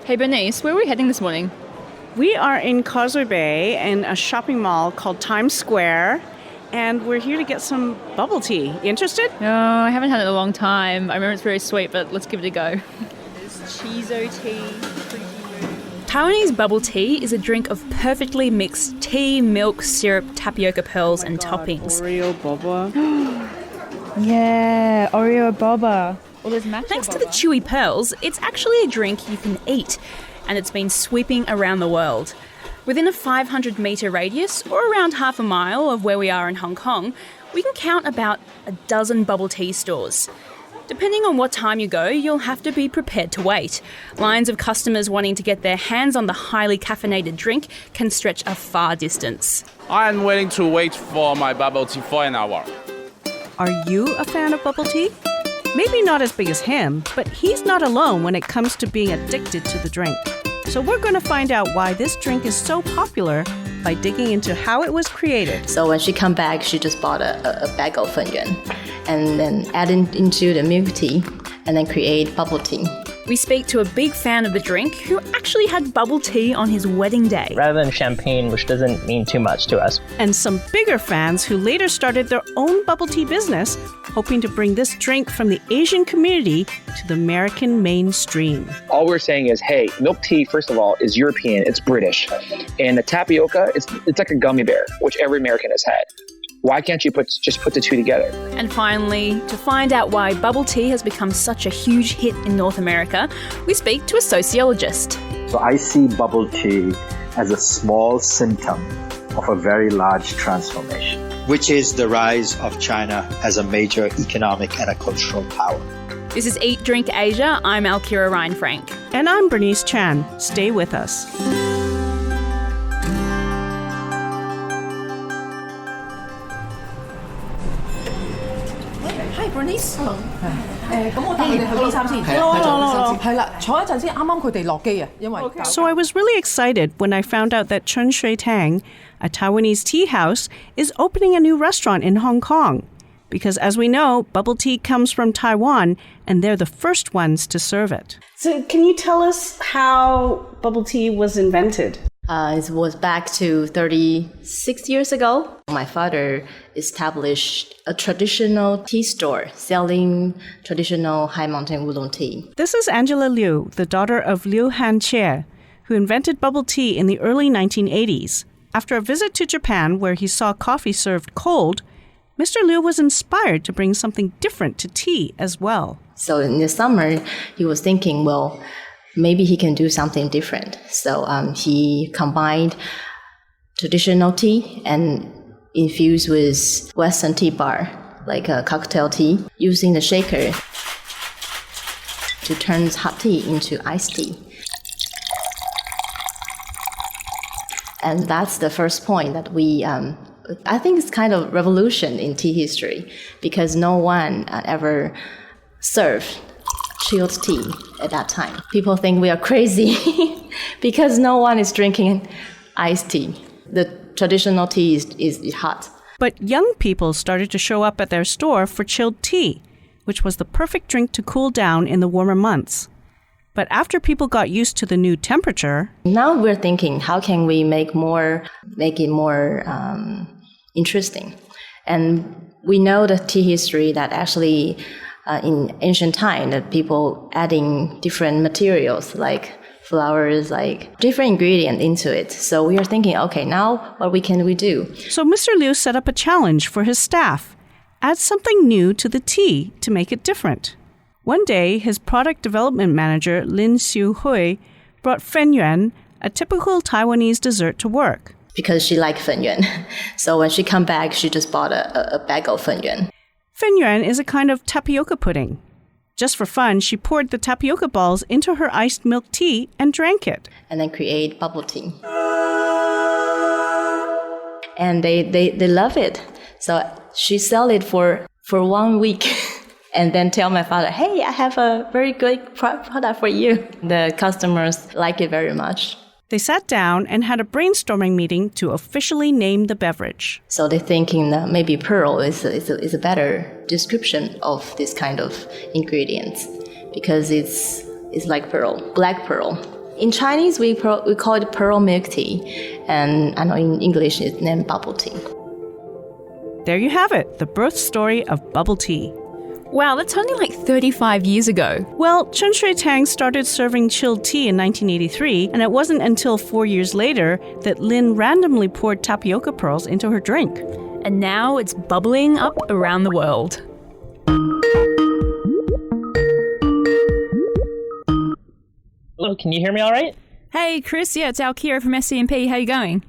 Hey Bernice, where are we heading this morning? We are in Causeway Bay in a shopping mall called Times Square, and we're here to get some bubble tea. You interested? No, I haven't had it in a long time. I remember it's very sweet, but let's give it a go. There's Chizo tea. Taiwanese bubble tea is a drink of perfectly mixed tea, milk, syrup, tapioca pearls and toppings. Oreo boba. Yeah, Oreo boba. Well, there's matcha Thanks boba. to the chewy pearls, it's actually a drink you can eat, and it's been sweeping around the world. Within a 500-metre radius, or around half a mile of where we are in Hong Kong, we can count about a dozen bubble tea stores. Depending on what time you go, you'll have to be prepared to wait. Lines of customers wanting to get their hands on the highly caffeinated drink can stretch a far distance. I'm willing to wait for my bubble tea for an hour. Are you a fan of bubble tea? Maybe not as big as him, but he's not alone when it comes to being addicted to the drink. So we're going to find out why this drink is so popular by digging into how it was created. So when she come back, she just bought a bag of Fenyuan and then add into the milk tea and then create bubble tea. We speak to a big fan of the drink who actually had bubble tea on his wedding day. Rather than champagne, which doesn't mean too much to us. And some bigger fans who later started their own bubble tea business, hoping to bring this drink from the Asian community to the American mainstream. All we're saying is, hey, milk tea, first of all, is European, it's British. And the tapioca, it's like a gummy bear, which every American has had. Why can't you just put the two together? And finally, to find out why bubble tea has become such a huge hit in North America, we speak to a sociologist. So I see bubble tea as a small symptom of a very large transformation, which is the rise of China as a major economic and a cultural power. This is Eat, Drink Asia. I'm Alkira Ryan-Frank. And I'm Bernice Chan. Stay with us. Hi Bernice，咁我帶佢哋去攞衫先。係啦，坐一陣先，啱啱佢哋落機啊，因為。So I was really excited when I found out that Chun Shui Tang, a Taiwanese tea house, is opening a new restaurant in Hong Kong. Because as we know, bubble tea comes from Taiwan, and they're the first ones to serve it. So can you tell us how bubble tea was invented? It was back to 36 years ago. My father established a traditional tea store selling traditional high mountain oolong tea. This is Angela Liu, the daughter of Liu Han-che, who invented bubble tea in the early 1980s. After a visit to Japan where he saw coffee served cold, Mr. Liu was inspired to bring something different to tea as well. So in the summer, he was thinking, well, maybe he can do something different. So he combined traditional tea and infused with Western tea bar, like a cocktail tea, using the shaker to turn hot tea into iced tea. And that's the first point that I think it's kind of revolution in tea history because no one ever served chilled tea at that time. People think we are crazy because no one is drinking iced tea. The traditional tea is hot. But young people started to show up at their store for chilled tea, which was the perfect drink to cool down in the warmer months. But after people got used to the new temperature... Now we're thinking, how can we make it more interesting? And we know the tea history that actually in ancient time that people adding different materials like flowers, like different ingredients into it. So we are thinking, okay, now what can we do? So Mr. Liu set up a challenge for his staff. Add something new to the tea to make it different. One day, his product development manager, Lin Xiu Hui, brought Fenyuan, a typical Taiwanese dessert, to work. Because she liked Fenyuan. So when she come back, she just bought a bag of Fenyuan. Fenyuan is a kind of tapioca pudding. Just for fun, she poured the tapioca balls into her iced milk tea and drank it. And then create bubble tea. And they love it. So she sell it for 1 week. And then tell my father, hey, I have a very good product for you. The customers like it very much. They sat down and had a brainstorming meeting to officially name the beverage. So they're thinking that maybe pearl is a better description of this kind of ingredients because it's like pearl, black pearl. In Chinese, we call it pearl milk tea, and I know in English it's named bubble tea. There you have it, the birth story of bubble tea. Wow, that's only like 35 years ago. Well, Chun Shui Tang started serving chilled tea in 1983, and it wasn't until 4 years later that Lin randomly poured tapioca pearls into her drink. And now it's bubbling up around the world. Hello, can you hear me all right? Hey, Chris, yeah, it's Alkira from SCMP. How you going?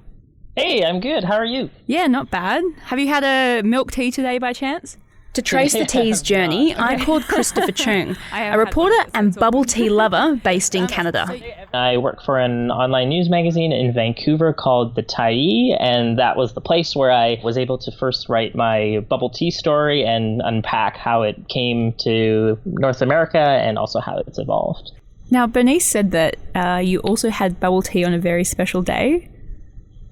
Hey, I'm good. How are you? Yeah, not bad. Have you had a milk tea today by chance? To trace the tea's journey, I called Christopher Chung, a reporter and bubble tea lover based in Canada. I work for an online news magazine in Vancouver called The Tai, and that was the place where I was able to first write my bubble tea story and unpack how it came to North America and also how it's evolved. Now, Bernice said that you also had bubble tea on a very special day.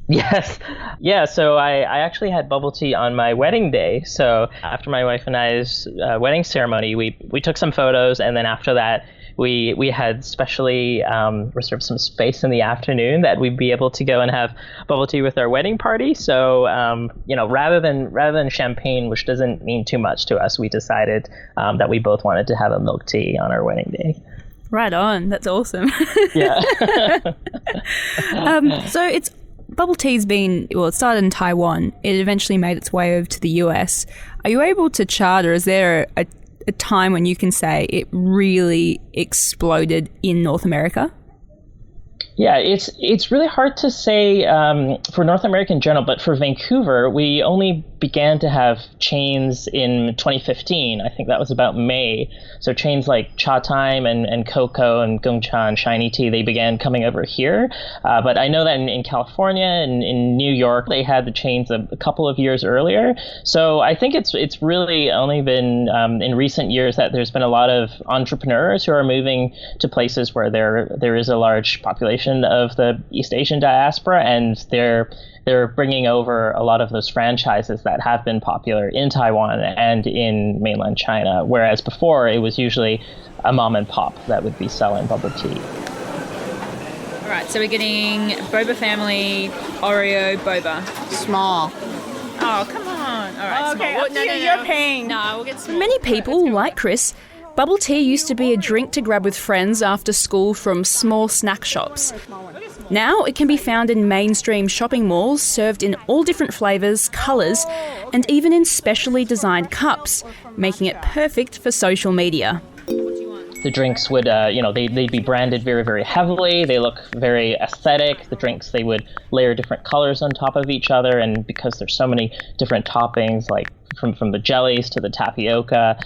Yes. Yeah, so I actually had bubble tea on my wedding day. So after my wife and I's wedding ceremony, we took some photos, and then after that, we had specially reserved some space in the afternoon that we'd be able to go and have bubble tea with our wedding party. So, rather than champagne, which doesn't mean too much to us, we decided that we both wanted to have a milk tea on our wedding day. Right on. That's awesome. Yeah. So bubble tea's it started in Taiwan. It eventually made its way over to the US. Are you able to chart, or is there a time when you can say it really exploded in North America? Yeah, it's really hard to say for North America in general, but for Vancouver, we only began to have chains in 2015. I think that was about May. So chains like Cha Time and Coco and Gongcha and Shiny Tea, they began coming over here. But I know that in California and in New York, they had the chains a couple of years earlier. So I think it's really only been in recent years that there's been a lot of entrepreneurs who are moving to places where there is a large population of the East Asian diaspora, and they're bringing over a lot of those franchises that have been popular in Taiwan and in mainland China, whereas before it was usually a mom and pop that would be selling bubble tea. All right, so we're getting Boba Family, Oreo, Boba. Small. Oh, come on. All right, Okay, small. no, you're paying. No, we'll get small. For many people, like Chris, bubble tea used to be a drink to grab with friends after school from small snack shops. Now it can be found in mainstream shopping malls, served in all different flavours, colours, and even in specially designed cups, making it perfect for social media. The drinks would, they'd be branded very, very heavily. They look very aesthetic. The drinks, they would layer different colors on top of each other, and because there's so many different toppings, like from the jellies to the tapioca,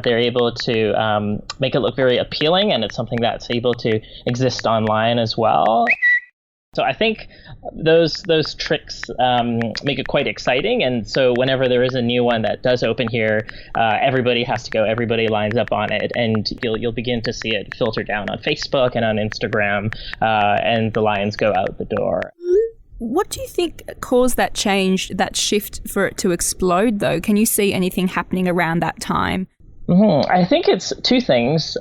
they're able to make it look very appealing, and it's something that's able to exist online as well. So I think those tricks make it quite exciting, and so whenever there is a new one that does open here, everybody has to go. Everybody lines up on it, and you'll begin to see it filter down on Facebook and on Instagram, and the lines go out the door. What do you think caused that change, that shift for it to explode, though? Can you see anything happening around that time? Mm-hmm. I think it's two things.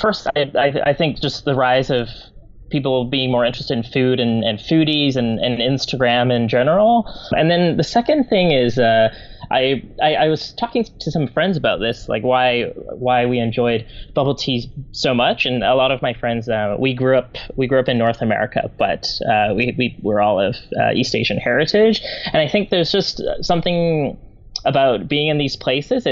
First, I think just the rise of people being more interested in food and foodies and Instagram in general. And then the second thing is I was talking to some friends about this, like why we enjoyed bubble tea so much. And a lot of my friends, we grew up in North America, but we were all of East Asian heritage. And I think there's just something about being in these places.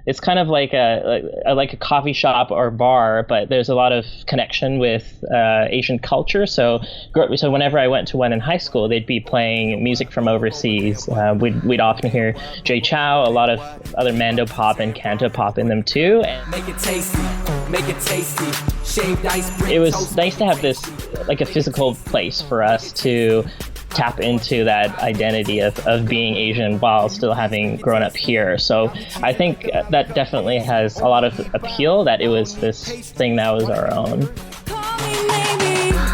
It's kind of like a coffee shop or bar, but there's a lot of connection with Asian culture. So whenever I went to one in high school, they'd be playing music from overseas. We'd often hear Jay Chow, a lot of other Mando pop and Canto pop in them too. Make it tasty, make it tasty. Shaved ice. It was nice to have this, like a physical place for us to tap into that identity of being Asian while still having grown up here. So I think that definitely has a lot of appeal, that it was this thing that was our own.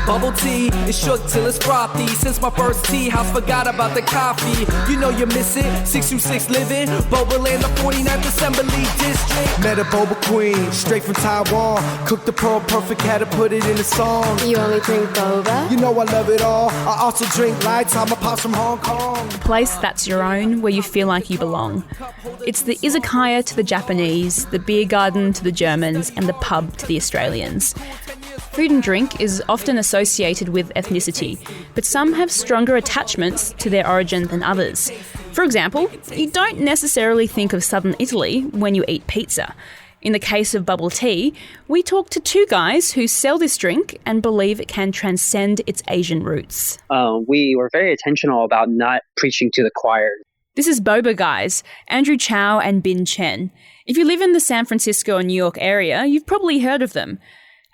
Bubble tea is shook till it's frothy. Since my first tea house, forgot about the coffee. You know you miss it. 626 living, Boba Land, the 49th Assembly District. Met a boba queen, straight from Taiwan. Cooked the pearl perfect, had to put it in a song. You only drink boba? You know I love it all. I also drink lights. I'm a pops from Hong Kong. A place that's your own, where you feel like you belong. It's the izakaya to the Japanese, the beer garden to the Germans, and the pub to the Australians. Food and drink is often associated with ethnicity, but some have stronger attachments to their origin than others. For example, you don't necessarily think of southern Italy when you eat pizza. In the case of bubble tea, we talked to two guys who sell this drink and believe it can transcend its Asian roots. We were very intentional about not preaching to the choir. This is Boba Guys, Andrew Chow and Bin Chen. If you live in the San Francisco or New York area, you've probably heard of them.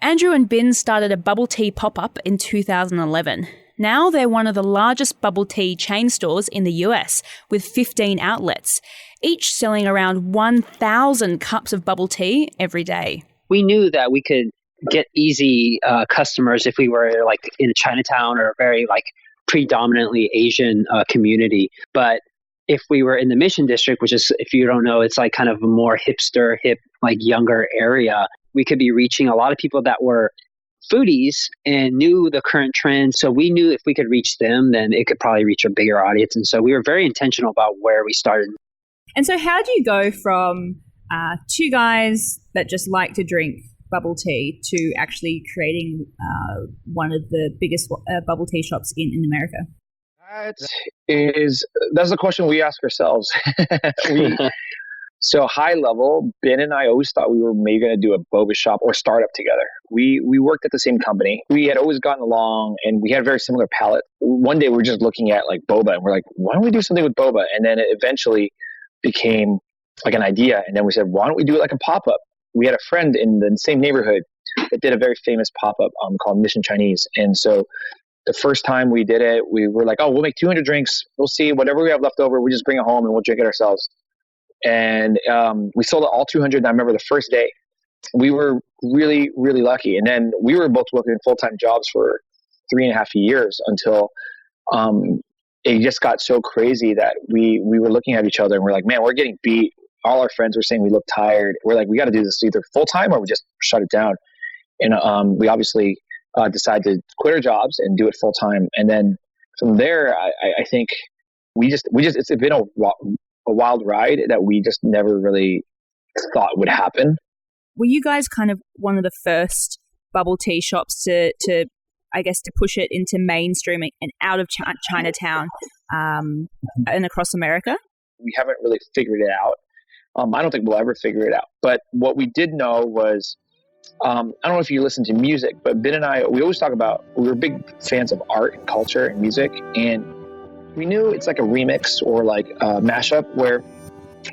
Andrew and Bin started a bubble tea pop-up in 2011. Now they're one of the largest bubble tea chain stores in the US, with 15 outlets, each selling around 1,000 cups of bubble tea every day. We knew that we could get easy customers if we were like in Chinatown or a very like predominantly Asian community. But if we were in the Mission District, which is, if you don't know, it's like kind of a more hipster, hip, like younger area, we could be reaching a lot of people that were foodies and knew the current trends. So we knew if we could reach them, then it could probably reach a bigger audience. And so we were very intentional about where we started. And so how do you go from two guys that just like to drink bubble tea to actually creating one of the biggest bubble tea shops in America? That's the question we ask ourselves. So high level, Ben and I always thought we were maybe going to do a boba shop or startup together. We worked at the same company. We had always gotten along and we had a very similar palate. One day we were just looking at like boba and we're like, why don't we do something with boba? And then it eventually became like an idea. And then we said, why don't we do it like a pop-up? We had a friend in the same neighborhood that did a very famous pop-up called Mission Chinese. And so the first time we did it, we were like, oh, we'll make 200 drinks. We'll see whatever we have left over. We just bring it home and we'll drink it ourselves. And we sold all 200. And I remember the first day we were really, really lucky. And then we were both working full-time jobs for 3.5 years until it just got so crazy that we were looking at each other and we're like, man, we're getting beat. All our friends were saying we look tired. We're like, we got to do this either full-time or we just shut it down. And we obviously decided to quit our jobs and do it full-time. And then from there, I think it's been a wild ride that we just never really thought would happen. Were you guys kind of one of the first bubble tea shops to I guess, to push it into mainstream and out of Chinatown and across America? We haven't really figured it out. I don't think we'll ever figure it out. But what we did know was, I don't know if you listen to music, but Ben and I, we always talk about, we were big fans of art and culture and music. And we knew it's like a remix or like a mashup where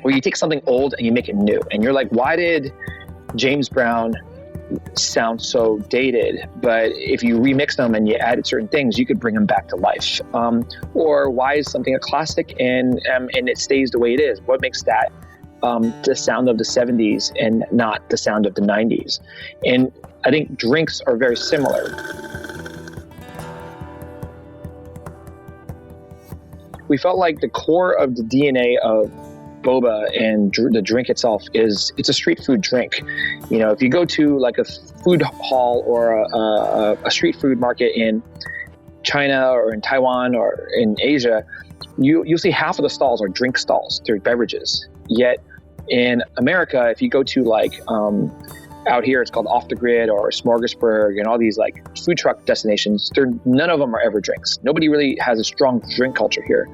you take something old and you make it new. And you're like, why did James Brown sound so dated? But if you remix them and you added certain things, you could bring them back to life. Or why is something a classic and it stays the way it is? What makes that the sound of the 70s and not the sound of the 90s? And I think drinks are very similar. We felt like the core of the DNA of boba and the drink itself it's a street food drink. You know, if you go to like a food hall or a street food market in China or in Taiwan or in Asia, you'll see half of the stalls are drink stalls. They're beverages. Yet in America, if you go to like out here, it's called Off the Grid or Smorgasburg and all these like food truck destinations, none of them are ever drinks. Nobody really has a strong drink culture here.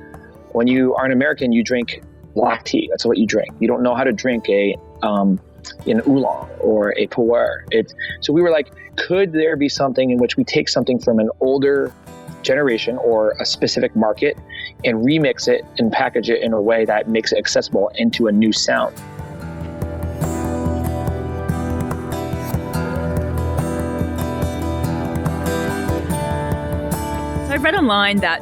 When you are an American, you drink black tea. That's what you drink. You don't know how to drink an oolong or a pu'er. So we were like, could there be something in which we take something from an older generation or a specific market and remix it and package it in a way that makes it accessible into a new sound? So I've read online that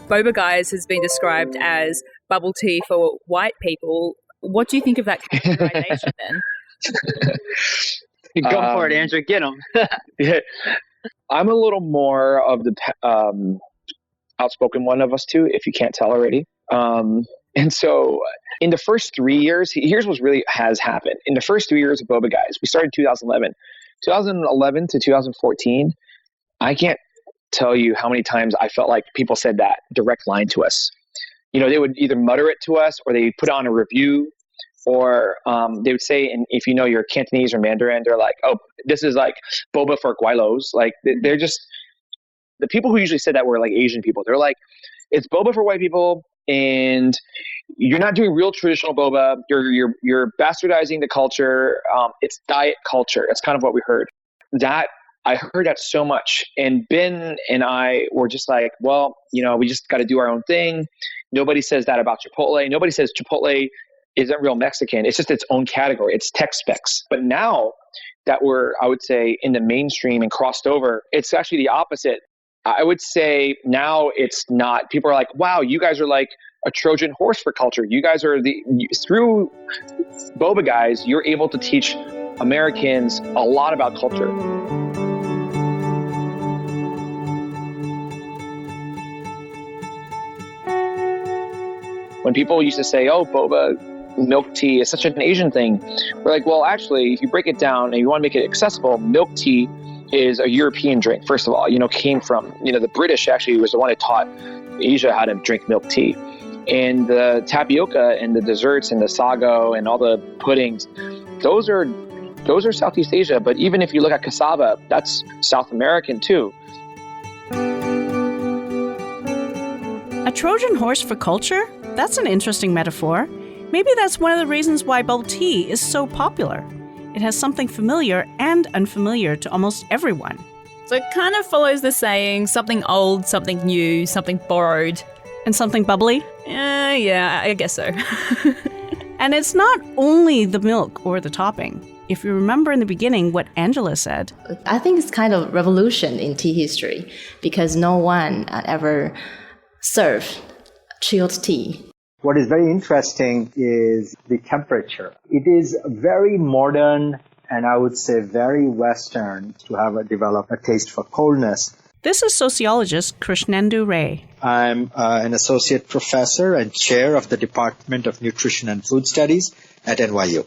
Boba Guys has been described as bubble tea for white people. What do you think of that categorization then? Go for it, Andrew. Get them. Yeah. I'm a little more of the outspoken one of us two, if you can't tell already. And so in the first 3 years, here's what really has happened. In the first 3 years of Boba Guys, we started in 2011. 2011 to 2014, I can't tell you how many times I felt like people said that direct line to us. They would either mutter it to us, or they put on a review, or they would say, and if you know your Cantonese or Mandarin, they're like, oh, this is like boba for guailos. Like they're just, the people who usually said that were like Asian people. They're like, it's boba for white people, and you're not doing real traditional boba. You're bastardizing the culture. It's diet culture. It's kind of what we heard. I heard that so much. And Ben and I were just like, well, we just got to do our own thing. Nobody says that about Chipotle. Nobody says Chipotle isn't real Mexican. It's just its own category. It's Tex-Mex. But now that we're, I would say, in the mainstream and crossed over, it's actually the opposite. I would say now it's not. People are like, wow, you guys are like a Trojan horse for culture. You guys are through Boba Guys, you're able to teach Americans a lot about culture. When people used to say, oh, boba milk tea is such an Asian thing, we're like, well, actually, if you break it down and you want to make it accessible, milk tea is a European drink, first of all. Came from, the British actually was the one that taught Asia how to drink milk tea. And the tapioca and the desserts and the sago and all the puddings, those are Southeast Asia. But even if you look at cassava, that's South American too. A Trojan horse for culture? That's an interesting metaphor. Maybe that's one of the reasons why bubble tea is so popular. It has something familiar and unfamiliar to almost everyone. So it kind of follows the saying, something old, something new, something borrowed. And something bubbly? Yeah, I guess so. And it's not only the milk or the topping. If you remember in the beginning what Angela said. I think it's kind of revolution in tea history because no one ever served chilled tea. What is very interesting is the temperature. It is very modern and I would say very Western to have developed a taste for coldness. This is sociologist Krishnendu Ray. I'm an associate professor and chair of the Department of Nutrition and Food Studies at NYU.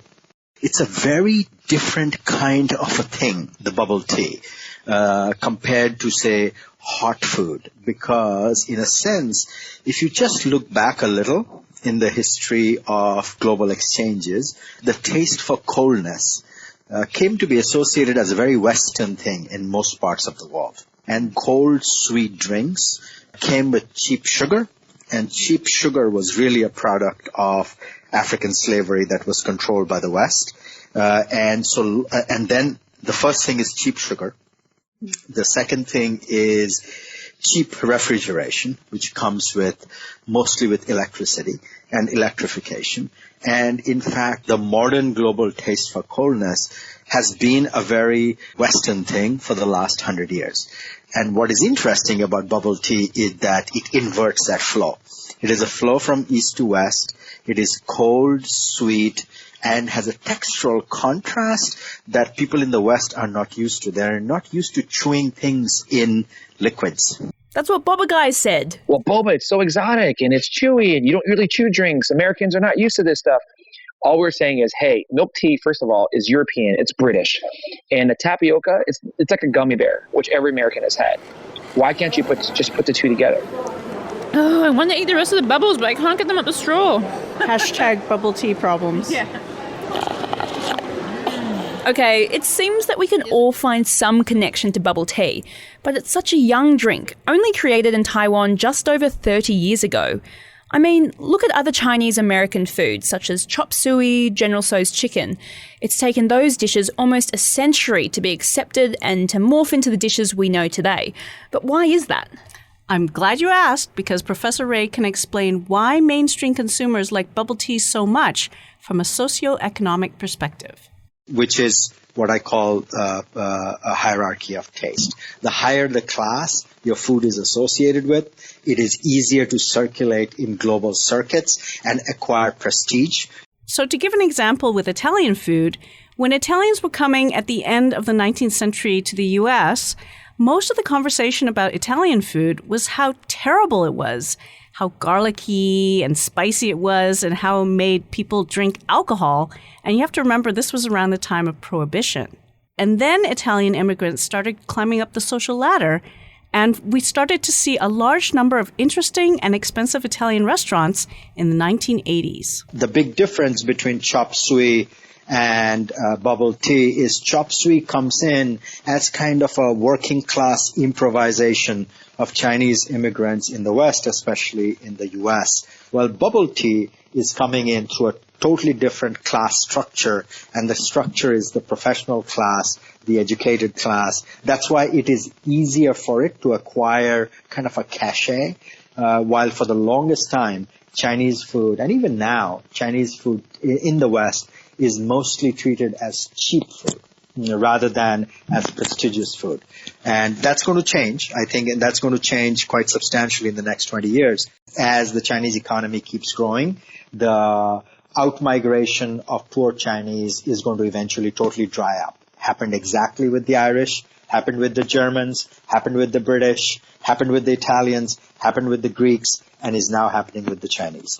It's a very different kind of a thing, the bubble tea, compared to, say, hot food. Because, in a sense, if you just look back a little in the history of global exchanges, the taste for coldness came to be associated as a very Western thing in most parts of the world. And cold, sweet drinks came with cheap sugar, and cheap sugar was really a product of African slavery that was controlled by the West. And then the first thing is cheap sugar. The second thing is cheap refrigeration, which comes mostly with electricity and electrification. And in fact, the modern global taste for coldness has been a very Western thing for the last 100 years. And what is interesting about bubble tea is that it inverts that flow. It is a flow from east to west. It is cold, sweet, and has a textural contrast that people in the West are not used to. They're not used to chewing things in liquids. That's what Boba Guys said. Well, boba, it's so exotic and it's chewy and you don't really chew drinks. Americans are not used to this stuff. All we're saying is, hey, milk tea, first of all, is European. It's British. And the tapioca, it's like a gummy bear, which every American has had. Why can't you just put the two together? Oh, I want to eat the rest of the bubbles, but I can't get them up the straw. Hashtag bubble tea problems. Yeah. Okay, it seems that we can all find some connection to bubble tea, but it's such a young drink, only created in Taiwan just over 30 years ago. I mean, look at other Chinese-American foods, such as chop suey, General Tso's chicken. It's taken those dishes almost a century to be accepted and to morph into the dishes we know today. But why is that? I'm glad you asked, because Professor Ray can explain why mainstream consumers like bubble tea so much from a socioeconomic perspective. Which is what I call a hierarchy of taste. The higher the class your food is associated with, it is easier to circulate in global circuits and acquire prestige. So to give an example with Italian food, when Italians were coming at the end of the 19th century to the U.S., most of the conversation about Italian food was how terrible it was, how garlicky and spicy it was, and how it made people drink alcohol. And you have to remember, this was around the time of Prohibition. And then Italian immigrants started climbing up the social ladder, and we started to see a large number of interesting and expensive Italian restaurants in the 1980s. The big difference between chop suey and bubble tea is chop suey comes in as kind of a working class improvisation of Chinese immigrants in the West, especially in the US. While bubble tea is coming in through a totally different class structure, and the structure is the professional class, the educated class. That's why it is easier for it to acquire kind of a cachet, while for the longest time, Chinese food, and even now, Chinese food in the West is mostly treated as cheap food rather than as prestigious food. And that's going to change, I think, and that's going to change quite substantially in the next 20 years. As the Chinese economy keeps growing, the out-migration of poor Chinese is going to eventually totally dry up. Happened exactly with the Irish, happened with the Germans, happened with the British, happened with the Italians, happened with the Greeks, and is now happening with the Chinese.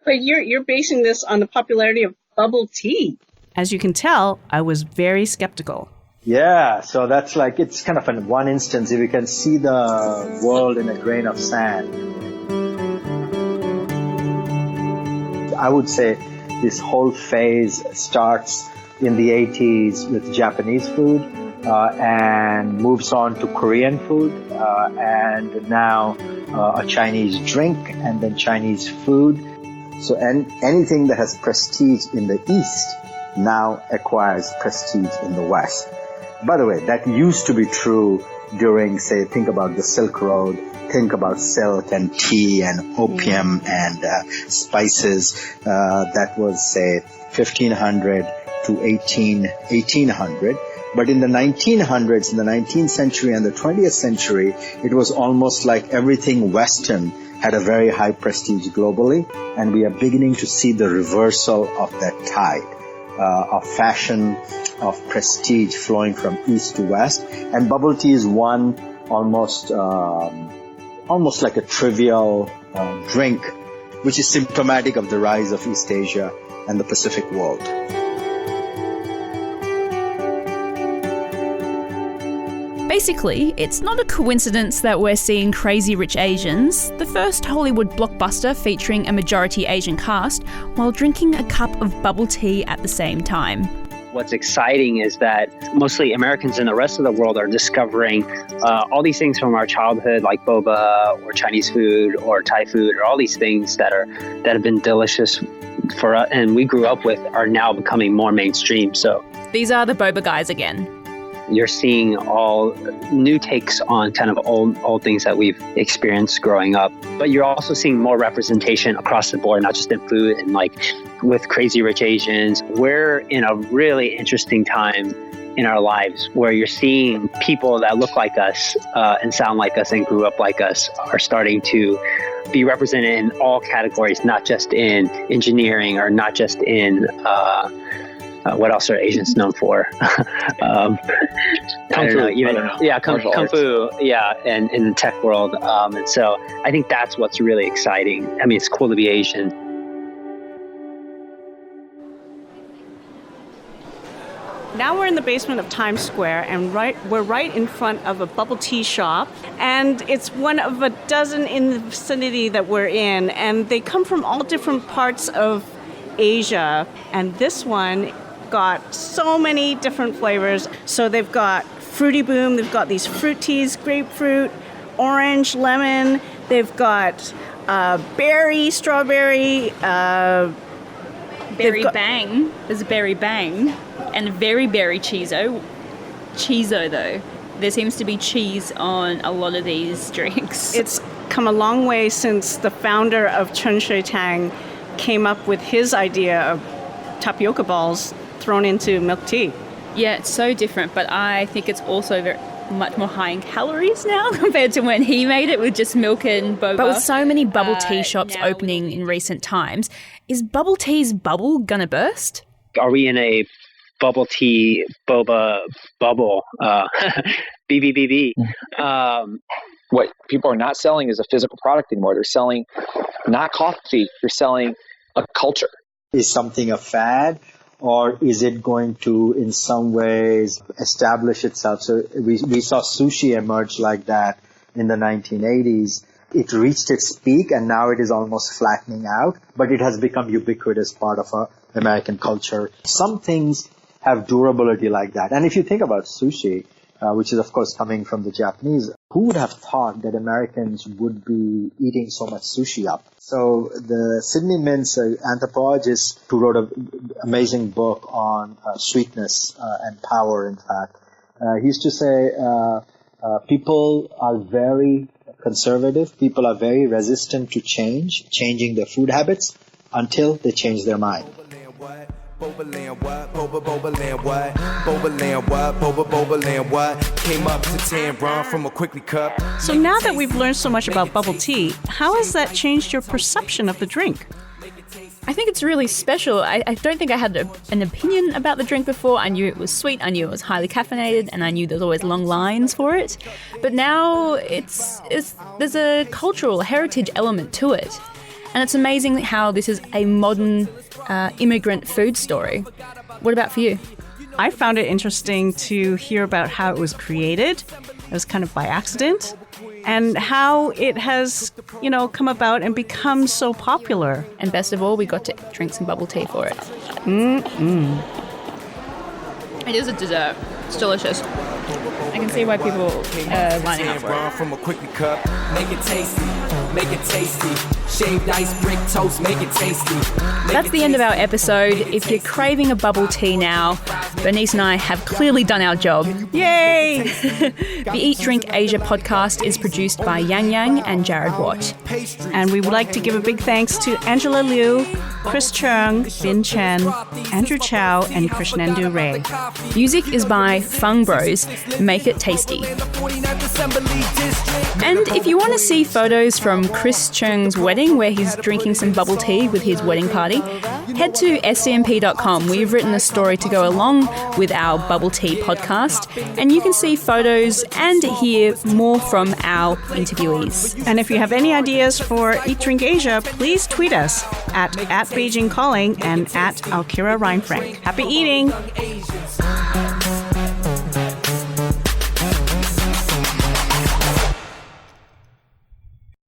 But you're basing this on the popularity of bubble tea. As you can tell, I was very skeptical. Yeah, so that's like, it's kind of in one instance, if you can see the world in a grain of sand. I would say this whole phase starts in the 80s with Japanese food and moves on to Korean food and now a Chinese drink and then Chinese food. So anything that has prestige in the East now acquires prestige in the West. By the way, that used to be true during, say, think about the Silk Road, think about silk and tea and opium and spices. That was, say, 1500 to 1800. But in the 1900s, in the 19th century and the 20th century, it was almost like everything Western had a very high prestige globally, and we are beginning to see the reversal of that tide of fashion, of prestige flowing from east to west. And bubble tea is one almost like a trivial drink, which is symptomatic of the rise of East Asia and the Pacific world. Basically, it's not a coincidence that we're seeing Crazy Rich Asians, the first Hollywood blockbuster featuring a majority Asian cast, while drinking a cup of bubble tea at the same time. What's exciting is that mostly Americans in the rest of the world are discovering all these things from our childhood, like boba or Chinese food or Thai food, or all these things that have been delicious for us and we grew up with are now becoming more mainstream. So these are the boba guys again. You're seeing all new takes on kind of old things that we've experienced growing up. But you're also seeing more representation across the board, not just in food. And like with Crazy Rich Asians, we're in a really interesting time in our lives where you're seeing people that look like us and sound like us and grew up like us are starting to be represented in all categories, not just in engineering or not just in what else are Asians known for? Kung Fu. Yeah, Kung Fu. Yeah, and in the tech world. And so I think that's what's really exciting. I mean, it's cool to be Asian. Now we're in the basement of Times Square, and we're right in front of a bubble tea shop, and it's one of a dozen in the vicinity that we're in, and they come from all different parts of Asia, and this one got so many different flavors. So they've got Fruity Boom, they've got these fruit teas, grapefruit, orange, lemon, they've got berry, strawberry, Berry Bang. There's a Berry Bang and Very Berry Cheezo. Cheezo though. There seems to be cheese on a lot of these drinks. It's come a long way since the founder of Chung Tang came up with his idea of tapioca balls thrown into milk tea. Yeah, it's so different, but I think it's also much more high in calories now compared to when he made it with just milk and boba. But with so many bubble tea shops opening in recent times, is bubble tea's bubble gonna burst? Are we in a bubble tea, boba, bubble, BBBB. What people are not selling is a physical product anymore. They're selling not coffee. They're selling a culture. Is something a fad, or is it going to, in some ways, establish itself? So we saw sushi emerge like that in the 1980s. It reached its peak, and now it is almost flattening out, but it has become ubiquitous part of American culture. Some things have durability like that. And if you think about sushi, which is, of course, coming from the Japanese, who would have thought that Americans would be eating so much sushi up? So the Sidney Mintz, anthropologist who wrote an amazing book on sweetness and power, in fact, he used to say people are very conservative. People are very resistant to changing their food habits until they change their mind. Bobaland what? Bobaland what? Bobaland what? Bobaland what? Came up to 10 run from a quickly cup. So now that we've learned so much about bubble tea, how has that changed your perception of the drink? I think it's really special. I don't think I had an opinion about the drink before. I knew it was sweet, I knew it was highly caffeinated, and I knew there's always long lines for it. But now there's a cultural heritage element to it. And it's amazing how this is a modern immigrant food story. What about for you? I found it interesting to hear about how it was created. It was kind of by accident. And how it has, come about and become so popular. And best of all, we got to drink some bubble tea for it. It is a dessert. It's delicious. I can see why people are lining up for it. From a quickly cup, make it tasty, make it tasty. Shaved ice, brick toast, make it tasty. That's the end of our episode. If you're craving a bubble tea now, Bernice and I have clearly done our job. Yay! The Eat Drink Asia podcast is produced by Yang Yang and Jared Watt. And we would like to give a big thanks to Angela Liu, Chris Chung, Bin Chen, Andrew Chow, and Krishnendu Ray. Music is by Fung Bros. Make it tasty. And if you want to see photos from Chris Chung's wedding, where he's drinking some bubble tea with his wedding party, head to scmp.com. We've written a story to go along with our bubble tea podcast, and you can see photos and hear more from our interviewees. And if you have any ideas for Eat Drink Asia, please tweet us at Beijing Calling and at Alkira Reinfrank. Happy eating!